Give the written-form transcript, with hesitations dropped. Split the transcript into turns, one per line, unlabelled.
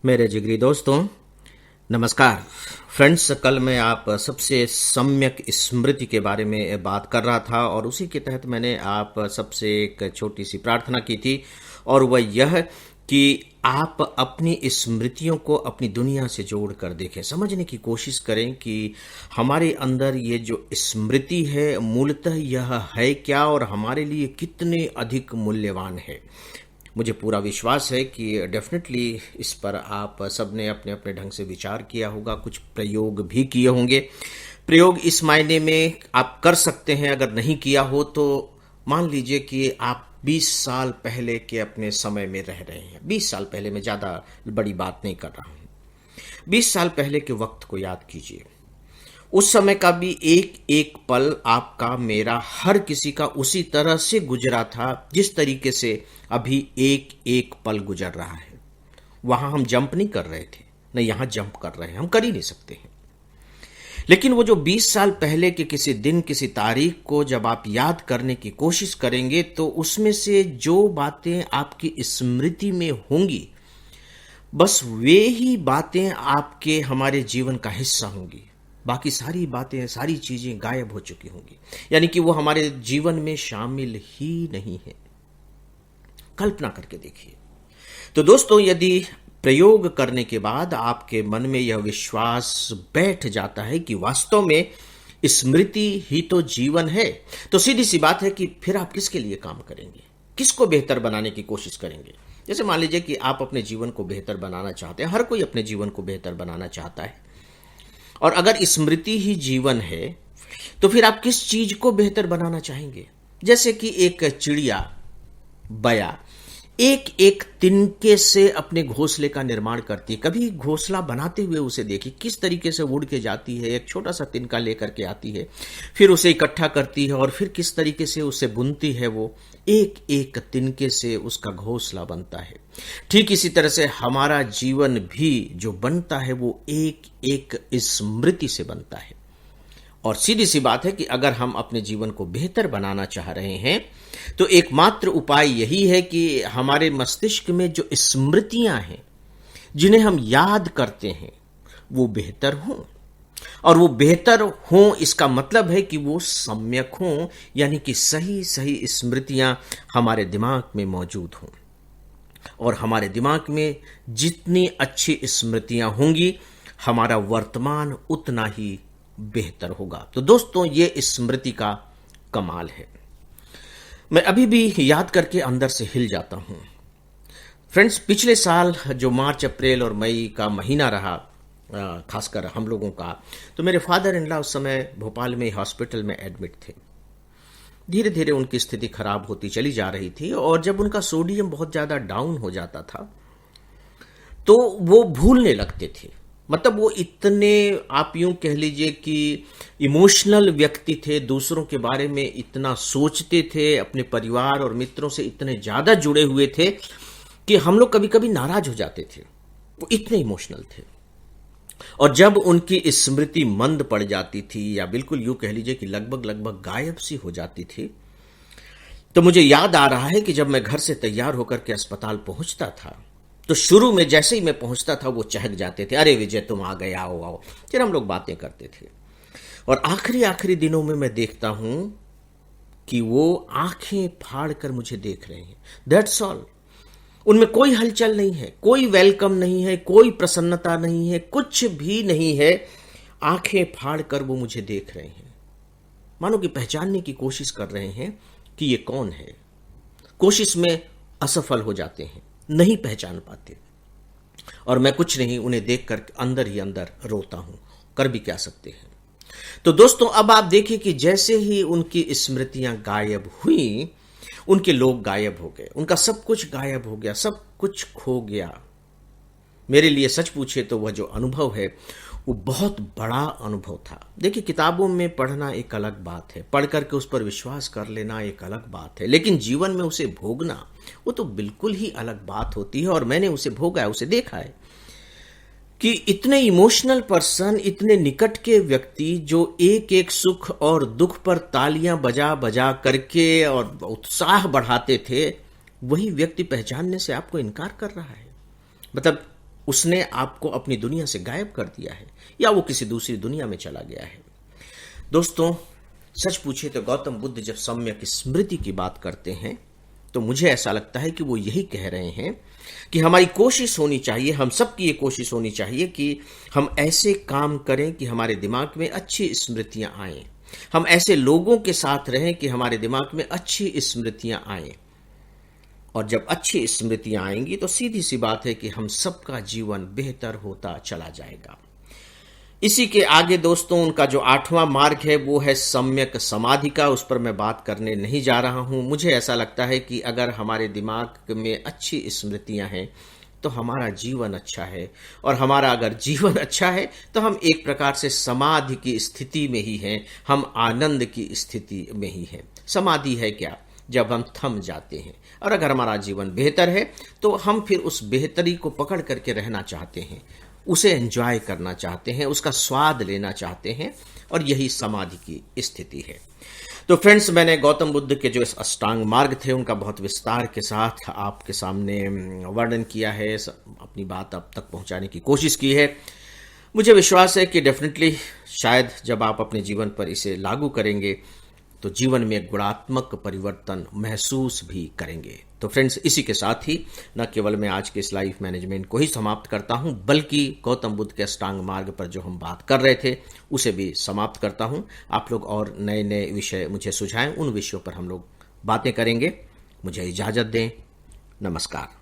मेरे जिगरी दोस्तों, नमस्कार। फ्रेंड्स, कल मैं आप सबसे सम्यक स्मृति के बारे में बात कर रहा था और उसी के तहत मैंने आप सबसे एक छोटी सी प्रार्थना की थी और वह यह कि आप अपनी स्मृतियों को अपनी दुनिया से जोड़ कर देखें, समझने की कोशिश करें कि हमारे अंदर ये जो स्मृति है मूलतः यह है क्या और हमारे लिए कितने अधिक मूल्यवान है। मुझे पूरा विश्वास है कि डेफिनेटली इस पर आप सबने अपने अपने ढंग से विचार किया होगा, कुछ प्रयोग भी किए होंगे। प्रयोग इस मायने में आप कर सकते हैं, अगर नहीं किया हो तो मान लीजिए कि आप 20 साल पहले के अपने समय में रह रहे हैं। 20 साल पहले, मैं ज़्यादा बड़ी बात नहीं कर रहा हूँ। 20 साल पहले के वक्त को याद कीजिए। उस समय का भी एक एक पल आपका, मेरा, हर किसी का उसी तरह से गुजरा था जिस तरीके से अभी एक एक पल गुजर रहा है। वहां हम जंप नहीं कर रहे थे, न यहां जंप कर रहे हैं, हम कर ही नहीं सकते हैं। लेकिन वो जो 20 साल पहले के किसी दिन, किसी तारीख को जब आप याद करने की कोशिश करेंगे तो उसमें से जो बातें आपकी स्मृति में होंगी, बस वे ही बातें आपके, हमारे जीवन का हिस्सा होंगी। बाकी सारी बातें, सारी चीजें गायब हो चुकी होंगी, यानी कि वो हमारे जीवन में शामिल ही नहीं है। कल्पना करके देखिए। तो दोस्तों, यदि प्रयोग करने के बाद आपके मन में यह विश्वास बैठ जाता है कि वास्तव में स्मृति ही तो जीवन है, तो सीधी सी बात है कि फिर आप किसके लिए काम करेंगे, किसको बेहतर बनाने की कोशिश करेंगे। जैसे मान लीजिए कि आप अपने जीवन को बेहतर बनाना चाहते हैं, हर कोई अपने जीवन को बेहतर बनाना चाहता है, और अगर स्मृति ही जीवन है तो फिर आप किस चीज को बेहतर बनाना चाहेंगे। जैसे कि एक चिड़िया, बया, एक एक तिनके से अपने घोंसले का निर्माण करती है। कभी घोंसला बनाते हुए उसे देखिए, किस तरीके से उड़ के जाती है, एक छोटा सा तिनका लेकर के आती है, फिर उसे इकट्ठा करती है और फिर किस तरीके से उसे बुनती है। वो एक एक तिनके से उसका घोंसला बनता है। ठीक इसी तरह से हमारा जीवन भी जो बनता है वो एक एक स्मृति से बनता है। और सीधी सी बात है कि अगर हम अपने जीवन को बेहतर बनाना चाह रहे हैं तो एकमात्र उपाय यही है कि हमारे मस्तिष्क में जो स्मृतियां हैं, जिन्हें हम याद करते हैं, वो बेहतर हों। और वो बेहतर हों, इसका मतलब है कि वो सम्यक हों, यानी कि सही सही स्मृतियां हमारे दिमाग में मौजूद हों। और हमारे दिमाग में जितनी अच्छी स्मृतियां होंगी, हमारा वर्तमान उतना ही बेहतर होगा। तो दोस्तों, ये स्मृति का कमाल है। मैं अभी भी याद करके अंदर से हिल जाता हूं। फ्रेंड्स, पिछले साल जो मार्च, अप्रैल और मई का महीना रहा, खासकर हम लोगों का, तो मेरे फादर इन लॉ उस समय भोपाल में हॉस्पिटल में एडमिट थे। धीरे धीरे उनकी स्थिति खराब होती चली जा रही थी और जब उनका सोडियम बहुत ज्यादा डाउन हो जाता था तो वो भूलने लगते थे। मतलब वो इतने, आप यूं कह लीजिए कि इमोशनल व्यक्ति थे, दूसरों के बारे में इतना सोचते थे, अपने परिवार और मित्रों से इतने ज्यादा जुड़े हुए थे कि हम लोग कभी कभी नाराज हो जाते थे। वो इतने इमोशनल थे। और जब उनकी स्मृति मंद पड़ जाती थी, या बिल्कुल यूं कह लीजिए कि लगभग लगभग गायब सी हो जाती थी, तो मुझे याद आ रहा है कि जब मैं घर से तैयार होकर के अस्पताल पहुंचता था तो शुरू में जैसे ही मैं पहुंचता था वो चहक जाते थे, अरे विजय तुम आ गए, आओ आओ। फिर हम लोग बातें करते थे और आखिरी आखिरी दिनों में मैं देखता हूं कि वो आंखें फाड़ कर मुझे देख रहे हैं। That's all. उनमें कोई हलचल नहीं है, कोई वेलकम नहीं है, कोई प्रसन्नता नहीं है, कुछ भी नहीं है। आंखें फाड़ कर वो मुझे देख रहे हैं, मानो कि पहचानने की कोशिश कर रहे हैं कि ये कौन है। कोशिश में असफल हो जाते हैं, नहीं पहचान पाते, और मैं कुछ नहीं, उन्हें देखकर अंदर ही अंदर रोता हूं। कर भी क्या सकते हैं। तो दोस्तों, अब आप देखिए कि जैसे ही उनकी स्मृतियां गायब हुई, उनके लोग गायब हो गए, उनका सब कुछ गायब हो गया, सब कुछ खो गया। मेरे लिए सच पूछे तो वह जो अनुभव है वो बहुत बड़ा अनुभव था। देखिए, किताबों में पढ़ना एक अलग बात है, पढ़ करके उस पर विश्वास कर लेना एक अलग बात है, लेकिन जीवन में उसे भोगना वो तो बिल्कुल ही अलग बात होती है। और मैंने उसे भोगा है, उसे देखा है कि इतने इमोशनल पर्सन, इतने निकट के व्यक्ति जो एक एक सुख और दुख पर तालियां बजा बजा करके और उत्साह बढ़ाते थे, वही व्यक्ति पहचानने से आपको इनकार कर रहा है। मतलब उसने आपको अपनी दुनिया से गायब कर दिया है या वो किसी दूसरी दुनिया में चला गया है। दोस्तों, सच पूछे तो गौतम बुद्ध जब सम्यक स्मृति की बात करते हैं तो मुझे ऐसा लगता है कि वो यही कह रहे हैं कि हमारी कोशिश होनी चाहिए, हम सबकी ये कोशिश होनी चाहिए कि हम ऐसे काम करें कि हमारे दिमाग में अच्छी स्मृतियां आएं। हम ऐसे लोगों के साथ रहें कि हमारे दिमाग में अच्छी स्मृतियां आएं। और जब अच्छी स्मृतियां आएंगी तो सीधी सी बात है कि हम सबका जीवन बेहतर होता चला जाएगा। इसी के आगे दोस्तों, उनका जो 8वां मार्ग है वो है सम्यक समाधि का। उस पर मैं बात करने नहीं जा रहा हूं। मुझे ऐसा लगता है कि अगर हमारे दिमाग में अच्छी स्मृतियां हैं तो हमारा जीवन अच्छा है, और हमारा अगर जीवन अच्छा है तो हम एक प्रकार से समाधि की स्थिति में ही हैं, हम आनंद की स्थिति में ही हैं। समाधि है क्या? जब हम थम जाते हैं। और अगर हमारा जीवन बेहतर है तो हम फिर उस बेहतरी को पकड़ करके रहना चाहते हैं, उसे एंजॉय करना चाहते हैं, उसका स्वाद लेना चाहते हैं, और यही समाधि की स्थिति है। तो फ्रेंड्स, मैंने गौतम बुद्ध के जो इस अष्टांग मार्ग थे उनका बहुत विस्तार के साथ आपके सामने वर्णन किया है, अपनी बात अब तक पहुंचाने की कोशिश की है। मुझे विश्वास है कि डेफिनेटली शायद जब आप अपने जीवन पर इसे लागू करेंगे तो जीवन में गुणात्मक परिवर्तन महसूस भी करेंगे। तो फ्रेंड्स, इसी के साथ ही न केवल मैं आज के इस लाइफ मैनेजमेंट को ही समाप्त करता हूं, बल्कि गौतम बुद्ध के अष्टांग मार्ग पर जो हम बात कर रहे थे उसे भी समाप्त करता हूं। आप लोग और नए नए विषय मुझे सुझाएं, उन विषयों पर हम लोग बातें करेंगे। मुझे इजाजत दें। नमस्कार।